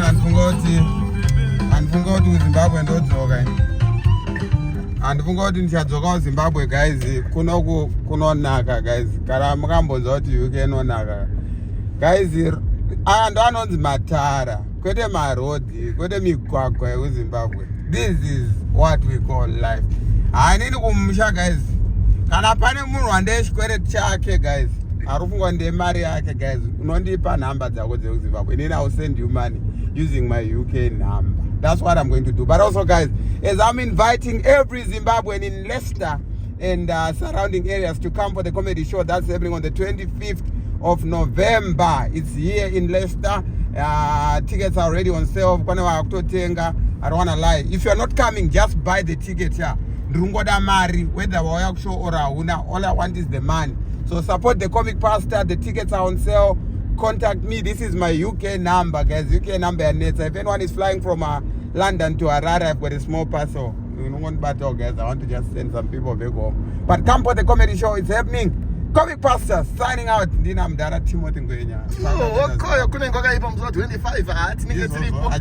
Andifunga kuti kuZimbabwe ndodzoka. Andifunga kuti ndichadzoka kuZimbabwe guys, kunonaka guys. Kana mukambonzwa kuti UK inonaka. Guys, antu anonzi matara, kwete marodhi, kwete migwagwa yekuZimbabwe. This is what we call life. Hanini kumusha guys. Kana pane munhu wande chikwereti chake guys. Arufungwa ndemari yake guys. Unondipa number dzako dzekuZimbabwe. Then I'll send you money using my UK number. That's what I'm going to do. But also guys, as I'm inviting every Zimbabwean in Leicester and surrounding areas to come for the comedy show that's happening on the 25th of November. It's here in Leicester. Tickets are already on sale. I don't want to lie. If you're not coming, just buy the ticket here. Whether show or all I want is the money. So support the comic pastor. The tickets are on sale. Contact me. This is my UK number, guys. UK number and net. If anyone is flying from London to Harare, I've got a small parcel. You know what battle, guys. I want to just send some people back home. But come for the comedy show. It's happening. Comic pastor signing out. Ndina mdara Timothy Ngwenya. Okay, kuna ngoka ipo mzwa 25 ati ninge tilipo.